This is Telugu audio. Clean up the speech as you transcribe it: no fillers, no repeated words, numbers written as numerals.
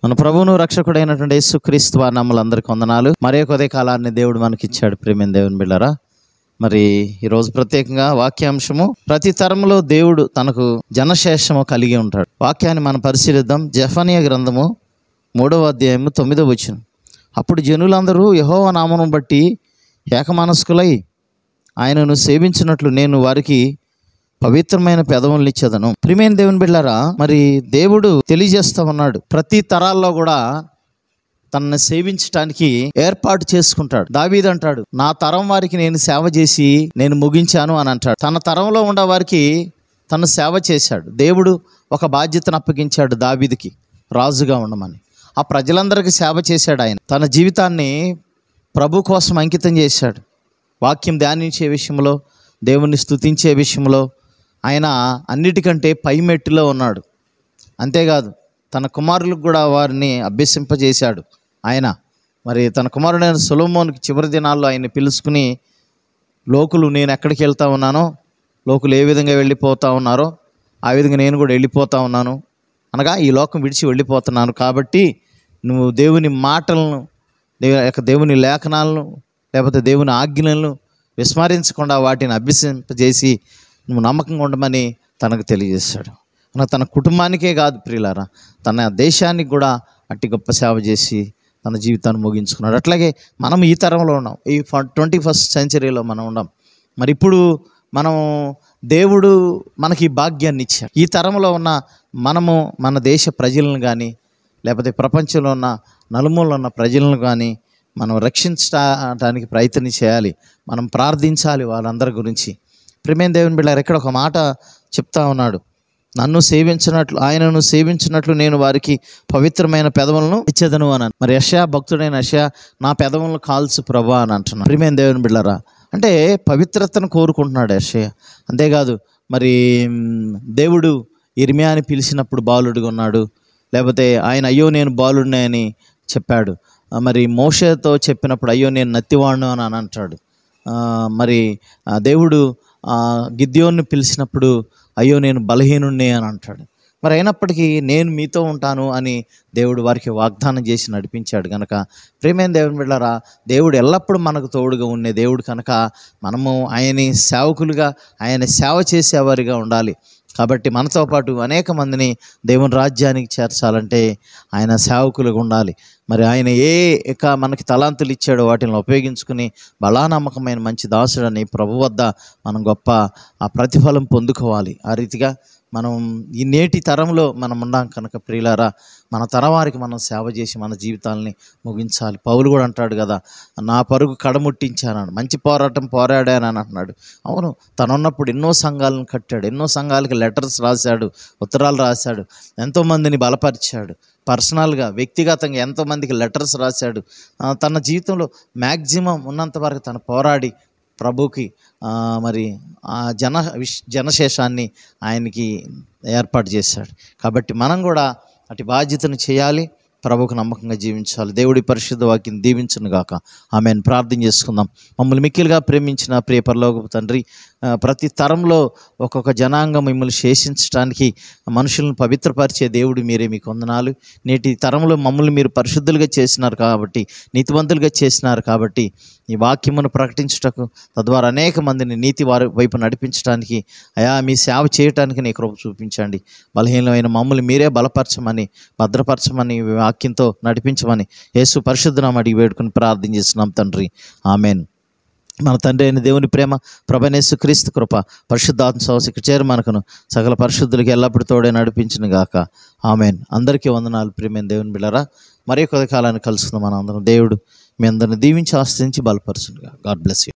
మన ప్రభువును రక్షకుడైనటువంటి యేసుక్రీస్తు వారి నామములో అందరికీ వందనాలు. మరి ఒక ఉదయ కాలాన్ని దేవుడు మనకి ఇచ్చాడు. ప్రేమైన దేవుని బిడ్డలారా, మరి ఈరోజు ప్రత్యేకంగా వాక్యాంశము, ప్రతి తరంలో దేవుడు తనకు జనశేషము కలిగి ఉంటాడు. వాక్యాన్ని మనం పరిశీలిద్దాం. జెఫన్యా గ్రంథము 3వ అధ్యాయము 9వ వచనం. అప్పుడు జనులందరూ యెహోవా నామమును బట్టి ఏకమనస్కులై ఆయనను సేవించినట్లు నేను వారికి పవిత్రమైన పెదవులను ఇచ్చేదను. ప్రియమైన దేవుని బిడ్డలారా, మరి దేవుడు తెలియజేస్తా ఉన్నాడు, ప్రతి తరాల్లో కూడా తనని సేవించడానికి ఏర్పాటు చేసుకుంటాడు. దావీదు అంటాడు, నా తరం వారికి నేను సేవ చేసి నేను ముగించాను అని అంటాడు. తన తరంలో ఉన్న వారికి తను సేవ చేశాడు. దేవుడు ఒక బాధ్యతను అప్పగించాడు దావీదుకి, రాజుగా ఉండమని. ఆ ప్రజలందరికీ సేవ చేశాడు. ఆయన తన జీవితాన్ని ప్రభు కోసం అంకితం చేశాడు. వాక్యం ధ్యానించే విషయంలో, దేవుణ్ణి స్తుతించే విషయంలో ఆయన అన్నిటికంటే పై మెట్టులో ఉన్నాడు. అంతేకాదు తన కుమారులకు కూడా వారిని అభ్యసింపజేశాడు. ఆయన మరి తన కుమారుడైన సొలొమోనుకి చివరి దినాల్లో ఆయన పిలుచుకుని, లోకులు నేను ఎక్కడికి వెళ్తా ఉన్నానో, లోకులు ఏ విధంగా వెళ్ళిపోతూ ఉన్నారో ఆ విధంగా నేను కూడా వెళ్ళిపోతూ ఉన్నాను, అనగా ఈ లోకం విడిచి వెళ్ళిపోతున్నాను. కాబట్టి నువ్వు దేవుని మాటలను, దేవుని లేఖనాలను, లేకపోతే దేవుని ఆజ్ఞలను విస్మరించకుండా వాటిని అభ్యసింపజేసి నువ్వు నమ్మకంగా ఉండమని తనకు తెలియజేశాడు. తన కుటుంబానికే కాదు ప్రియులారా, తన దేశానికి కూడా అట్టి గొప్ప సేవ చేసి తన జీవితాన్ని ముగించుకున్నాడు. అట్లాగే మనం ఈ తరంలో ఉన్నాం, ఈ 21st సెంచరీలో మనం ఉన్నాం. మరి ఇప్పుడు మనం, దేవుడు మనకి భాగ్యాన్ని ఇచ్చాడు. ఈ తరంలో ఉన్న మనము మన దేశ ప్రజలను కానీ, లేకపోతే ప్రపంచంలో ఉన్న నలుమూలలో ఉన్న ప్రజలను కానీ మనం రక్షించడానికి ప్రయత్నం చేయాలి. మనం ప్రార్థించాలి వాళ్ళందరి గురించి. ప్రియమైన దేవుని బిడ్డలారా, ఇక్కడ ఒక మాట చెప్తా ఉన్నాడు, ఆయనను సేవించినట్లు నేను వారికి పవిత్రమైన పెదవులను ఇచ్చేదను అని. మరి యెషయా, భక్తుడైన యెషయా, నా పెదవులను కాల్చు ప్రభా అని అంటున్నాడు. ప్రియమైన దేవుని బిడ్డలారా, అంటే పవిత్రతను కోరుకుంటున్నాడు యెషయా. అంతేకాదు మరి దేవుడు యిర్మీయాని పిలిచినప్పుడు బాలుడిగా ఉన్నాడు, లేకపోతే ఆయన అయ్యో నేను బాలుడినే అని చెప్పాడు. మరి మోషేతో చెప్పినప్పుడు అయ్యో నేను నత్తివాడును అని అంటాడు. మరి దేవుడు గిద్యోన్ని పిలిచినప్పుడు అయ్యో నేను బలహీనుణ్ణి అని అంటాడు. మరి అయినప్పటికీ నేను మీతో ఉంటాను అని దేవుడు వారికి వాగ్దానం చేసి నడిపించాడు. కనుక ప్రియమైన దేవుని బిడ్డలారా, దేవుడు ఎల్లప్పుడూ మనకు తోడుగా ఉండే దేవుడు కనుక మనము ఆయన సేవకులుగా, ఆయన సేవ చేసేవారిగా ఉండాలి. కాబట్టి మనతో పాటు అనేక మందిని దేవుని రాజ్యానికి చేర్చాలంటే ఆయన సేవకులుగా ఉండాలి. మరి ఆయన మనకి తలాంతులు ఇచ్చాడో వాటిని ఉపయోగించుకుని బలానమ్మకమైన మంచి దాసుడని ప్రభు వద్ద మనం గొప్ప ప్రతిఫలం పొందుకోవాలి. ఆ రీతిగా మనం ఈ నేటి తరంలో మనం ఉన్నాం కనుక ప్రియులారా, మన తరం వారికి మనం సేవ చేసి మన జీవితాలని ముగించాలి. పౌలు కూడా అంటాడు కదా, నా పరుగు కడముట్టించాను, మంచి పోరాటం పోరాడానని అంటున్నాడు. అవును, తనున్నప్పుడు ఎన్నో సంఘాలను కట్టాడు, ఎన్నో సంఘాలకి లెటర్స్ రాశాడు, ఉత్తరాలు రాశాడు, ఎంతోమందిని బలపరిచాడు. పర్సనల్గా, వ్యక్తిగతంగా ఎంతోమందికి లెటర్స్ రాశాడు. తన జీవితంలో మ్యాక్సిమం ఉన్నంత వరకు తను పోరాడి ప్రభుకి మరి ఆ జనశేషాన్ని ఆయనకి ఏర్పాటు చేశాడు. కాబట్టి మనం కూడా అటు బాధ్యతను చేయాలి, ప్రభువుకు నమ్మకంగా జీవించాలి. దేవుడి పరిశుద్ధ వాక్యం దీవించును గాక. ఆమెను ప్రార్థన చేసుకుందాం. మమ్మల్ని మిక్కిలిగా ప్రేమించిన ప్రియ పరలోకపు తండ్రి, ప్రతి తరంలో ఒక్కొక్క జనాంగం మిమ్మల్ని శేషించడానికి మనుషులను పవిత్రపరిచే దేవుడు మీరే, మీకు వందనాలు. నేటి తరంలో మమ్మల్ని మీరు పరిశుద్ధులుగా చేసినారు కాబట్టి, నీతివంతులుగా చేసినారు కాబట్టి ఈ వాక్యమును ప్రకటించుటకు, తద్వారా అనేక మందిని నీతి వారి వైపు నడిపించడానికి, మీ సేవ చేయటానికి నీ కృప చూపించండి. బలహీనమైన మమ్మల్ని మీరే బలపరచమని, భద్రపరచమని, వాక్యంతో నడిపించమని యేసు పరిశుద్ధ నామమున అడిగి వేడుకొని ప్రార్థన చేస్తున్నాం తండ్రి. ఆమెన్. మన తండ్రి అయిన దేవుని ప్రేమ, ప్రభువైన యేసుక్రీస్తు కృప, పరిశుద్ధాత్మ సహవాసం చేరుమనకును సకల పరిశుద్ధులకి ఎల్లప్పుడూ తోడే నడిపించును గాక. ఆమెన్. అందరికీ వందనాలు. ప్రియమైన దేవుని బిడ్డలారా, మరి కొద్ది కాలాన్ని కలుసుకుందాం. మన అందరం దేవుడు మీ అందరిని దీవించి ఆశ్రయించి బలపరచును గాక. God bless you.